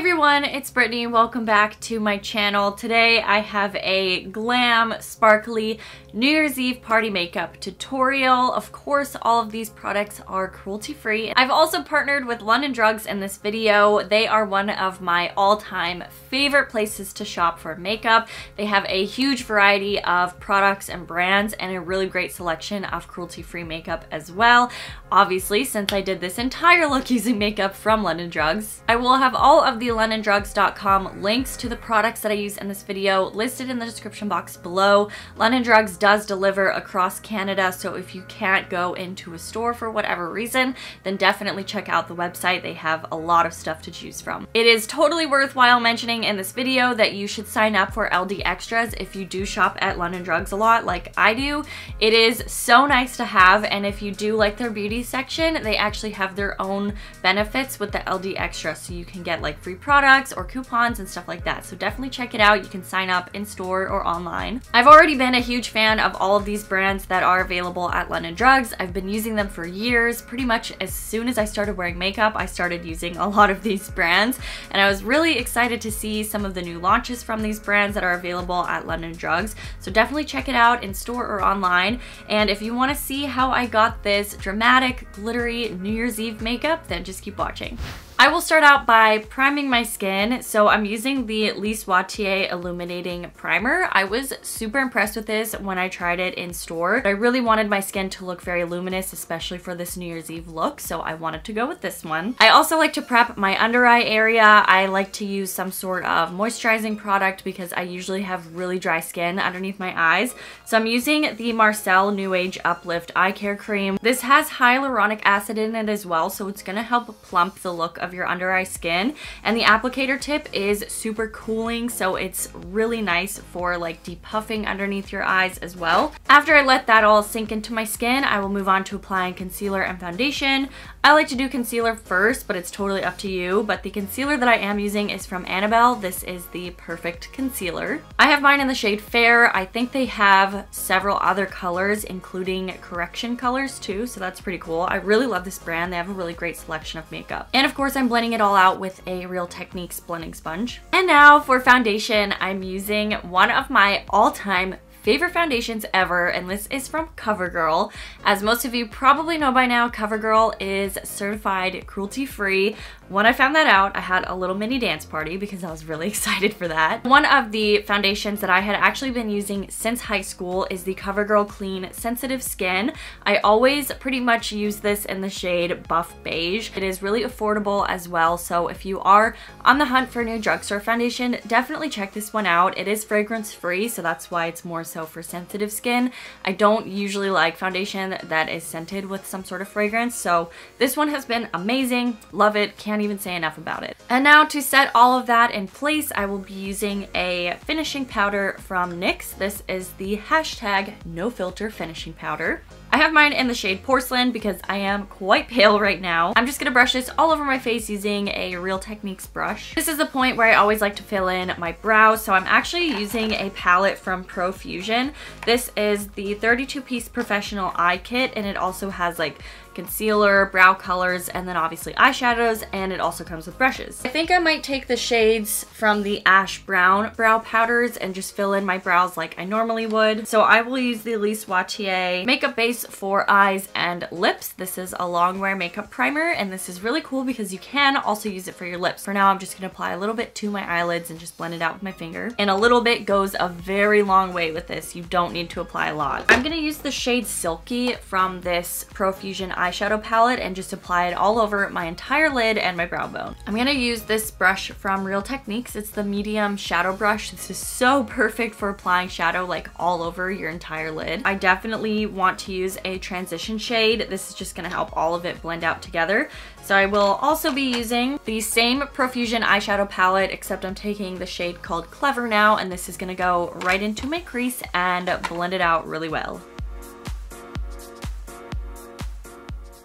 everyone, it's Brittany. Welcome back to my channel. Today I have a glam, sparkly New Year's Eve party makeup tutorial. Of course, all of these products are cruelty-free. I've also partnered with London Drugs in this video. They are one of my all-time favorite places to shop for makeup. They have a huge variety of products and brands and a really great selection of cruelty-free makeup as well. Obviously, since I did this entire look using makeup from London Drugs. I will have all of the LondonDrugs.com links to the products that I use in this video listed in the description box below. London Drugs does deliver across Canada, so if you can't go into a store for whatever reason, then definitely check out the website. They have a lot of stuff to choose from. It is totally worthwhile mentioning in this video that you should sign up for LDExtras if you do shop at London Drugs a lot like I do. It is so nice to have, and if you do like their beauty section, they actually have their own benefits with the LDExtras, so you can get like free products or coupons and stuff like that. So definitely check it out. You can sign up in store or online. I've already been a huge fan of all of these brands that are available at London Drugs. I've been using them for years. Pretty much as soon as I started wearing makeup, I started using a lot of these brands, and I was really excited to see some of the new launches from these brands that are available at London Drugs. So definitely check it out in store or online. And if you want to see how I got this dramatic, glittery New Year's Eve makeup, then just keep watching. I will start out by priming my skin. So I'm using the Lise Watier Illuminating Primer. I was super impressed with this when I tried it in store. I really wanted my skin to look very luminous, especially for this New Year's Eve look, so I wanted to go with this one. I also like to prep my under eye area. I like to use some sort of moisturizing product because I usually have really dry skin underneath my eyes. So I'm using the Marcel New Age Uplift Eye Care Cream. This has hyaluronic acid in it as well, so it's gonna help plump the look of your under eye skin, and the applicator tip is super cooling, so it's really nice for like depuffing underneath your eyes as well. After I let that all sink into my skin, I will move on to applying concealer and foundation. I like to do concealer first, but it's totally up to you, but the concealer that I am using is from Annabelle. This is the perfect concealer. I have mine in the shade Fair. I think they have several other colors, including correction colors too, so that's pretty cool. I really love this brand. They have a really great selection of makeup. And of course, I'm blending it all out with a Real Techniques blending sponge. And now for foundation, I'm using one of my all-time favorite foundations ever, and this is from CoverGirl. As most of you probably know by now, CoverGirl is certified cruelty-free. When I found that out, I had a little mini dance party because I was really excited for that. One of the foundations that I had actually been using since high school is the CoverGirl Clean Sensitive Skin. I always pretty much use this in the shade Buff Beige. It is really affordable as well, so if you are on the hunt for a new drugstore foundation, definitely check this one out. It is fragrance-free, so that's why it's more so for sensitive skin. I don't usually like foundation that is scented with some sort of fragrance, so this one has been amazing. Love it. Can't even say enough about it. And now to set all of that in place, I will be using a finishing powder from NYX. This is the hashtag No Filter finishing powder. I have mine in the shade Porcelain because I am quite pale right now. I'm just gonna brush this all over my face using a Real Techniques brush. This is the point where I always like to fill in my brows, so I'm actually using a palette from Profusion. This is the 32-piece professional eye kit, and it also has like concealer, brow colors, and then obviously eyeshadows, and it also comes with brushes. I think I might take the shades from the Ash Brown brow powders and just fill in my brows like I normally would. So I will use the Lise Watier makeup base for eyes and lips. This is a long wear makeup primer, and this is really cool because you can also use it for your lips. For now, I'm just gonna apply a little bit to my eyelids and just blend it out with my finger. And a little bit goes a very long way with this. You don't need to apply a lot. I'm gonna use the shade Silky from this Profusion eyeshadow palette and just apply it all over my entire lid and my brow bone. I'm gonna use this brush from Real Techniques. It's the medium shadow brush. This is so perfect for applying shadow like all over your entire lid. I definitely want to use a transition shade. This is just gonna help all of it blend out together. So I will also be using the same Profusion eyeshadow palette, except I'm taking the shade called Clever now, and this is gonna go right into my crease and blend it out really well.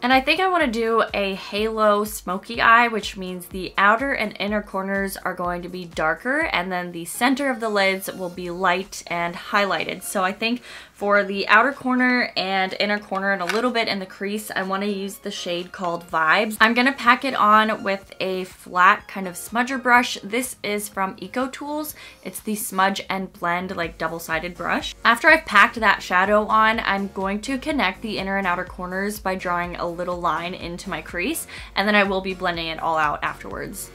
And I think I want to do a halo smoky eye, which means the outer and inner corners are going to be darker and then the center of the lids will be light and highlighted. So I think for the outer corner and inner corner and a little bit in the crease, I want to use the shade called Vibes. I'm going to pack it on with a flat kind of smudger brush. This is from Eco Tools. It's the Smudge and Blend like double-sided brush. After I've packed that shadow on, I'm going to connect the inner and outer corners by drawing a little line into my crease, and then I will be blending it all out afterwards.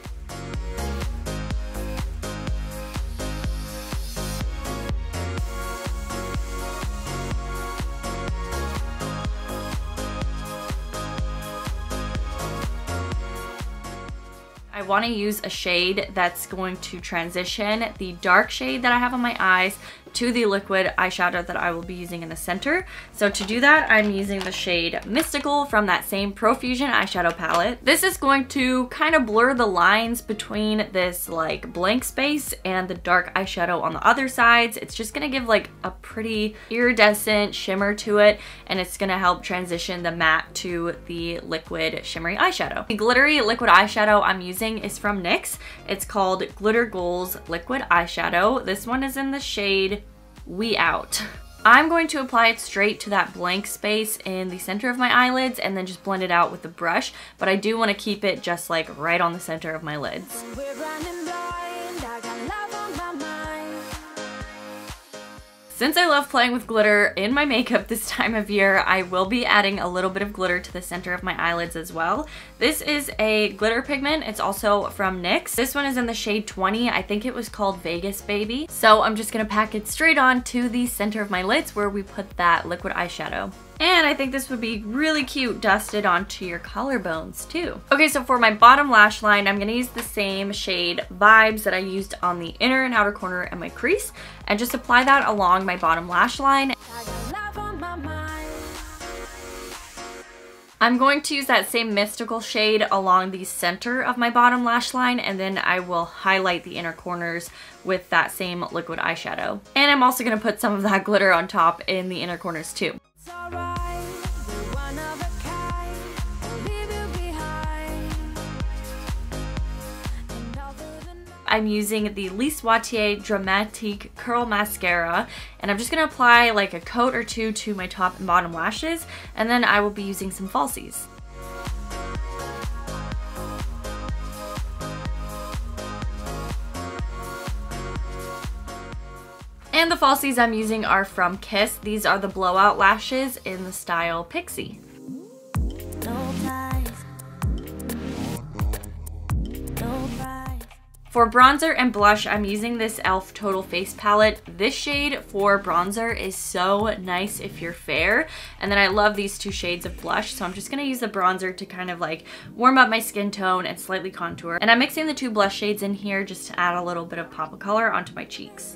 I want to use a shade that's going to transition the dark shade that I have on my eyes to the liquid eyeshadow that I will be using in the center. So to do that, I'm using the shade Mystical from that same Profusion eyeshadow palette. This is going to kind of blur the lines between this like blank space and the dark eyeshadow on the other sides. It's just gonna give like a pretty iridescent shimmer to it, and it's gonna help transition the matte to the liquid shimmery eyeshadow. The glittery liquid eyeshadow I'm using is from NYX. It's called Glitter Goals Liquid Eyeshadow. This one is in the shade We Out. I'm going to apply it straight to that blank space in the center of my eyelids and then just blend it out with the brush, but I do want to keep it just like right on the center of my lids. Since I love playing with glitter in my makeup this time of year, I will be adding a little bit of glitter to the center of my eyelids as well. This is a glitter pigment. It's also from NYX. This one is in the shade 20. I think it was called Vegas Baby. So I'm just gonna pack it straight on to the center of my lids where we put that liquid eyeshadow. And I think this would be really cute dusted onto your collarbones too. Okay, so for my bottom lash line, I'm gonna use the same shade Vibes that I used on the inner and outer corner and my crease, and just apply that along my bottom lash line. I'm going to use that same Mystical shade along the center of my bottom lash line, and then I will highlight the inner corners with that same liquid eyeshadow. And I'm also gonna put some of that glitter on top in the inner corners too. I'm using the Lise Watier Dramatique Curl Mascara, and I'm just going to apply like a coat or two to my top and bottom lashes, and then I will be using some falsies. And the falsies I'm using are from Kiss. These are the blowout lashes in the style Pixie. For bronzer and blush, I'm using this e.l.f. Total Face palette. This shade for bronzer is so nice if you're fair. And then I love these two shades of blush, so I'm just gonna use the bronzer to kind of like warm up my skin tone and slightly contour. And I'm mixing the two blush shades in here just to add a little bit of pop of color onto my cheeks.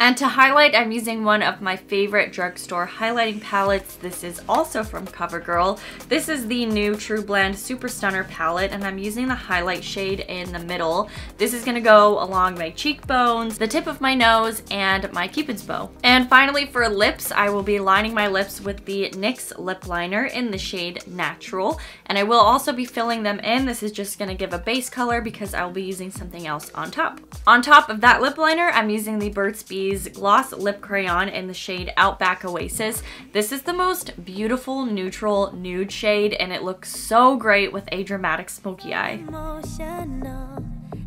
And to highlight, I'm using one of my favorite drugstore highlighting palettes. This is also from CoverGirl. This is the new True Blend Super Stunner palette, and I'm using the highlight shade in the middle. This is gonna go along my cheekbones, the tip of my nose, and my Cupid's bow. And finally for lips, I will be lining my lips with the NYX lip liner in the shade Natural, and I will also be filling them in. This is just gonna give a base color because I will be using something else on top. On top of that lip liner, I'm using the Burt's Bees Gloss Lip Crayon in the shade Outback Oasis. This is the most beautiful neutral nude shade, and it looks so great with a dramatic smoky eye.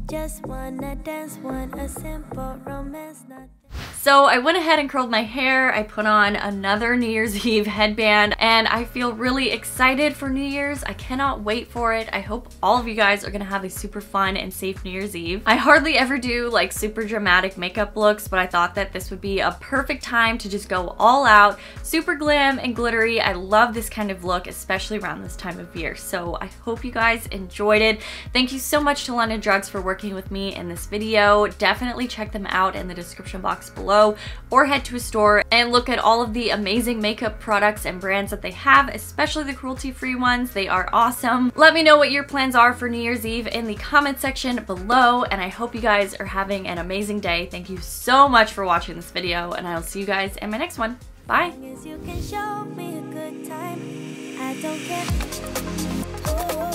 Just wanna dance, want a simple romance, not So I went ahead and curled my hair. I put on another New Year's Eve headband, and I feel really excited for New Year's. I cannot wait for it. I hope all of you guys are gonna have a super fun and safe New Year's Eve. I hardly ever do like super dramatic makeup looks, but I thought that this would be a perfect time to just go all out, super glam and glittery. I love this kind of look, especially around this time of year. So I hope you guys enjoyed it. Thank you so much to London Drugs for working with me in this video. Definitely check them out in the description box below, or head to a store and look at all of the amazing makeup products and brands that they have, especially the cruelty-free ones. They are awesome. Let me know what your plans are for New Year's Eve in the comment section below, and I hope you guys are having an amazing day. Thank you so much for watching this video, and I will see you guys in my next one. Bye. You can show me a good time. I don't care.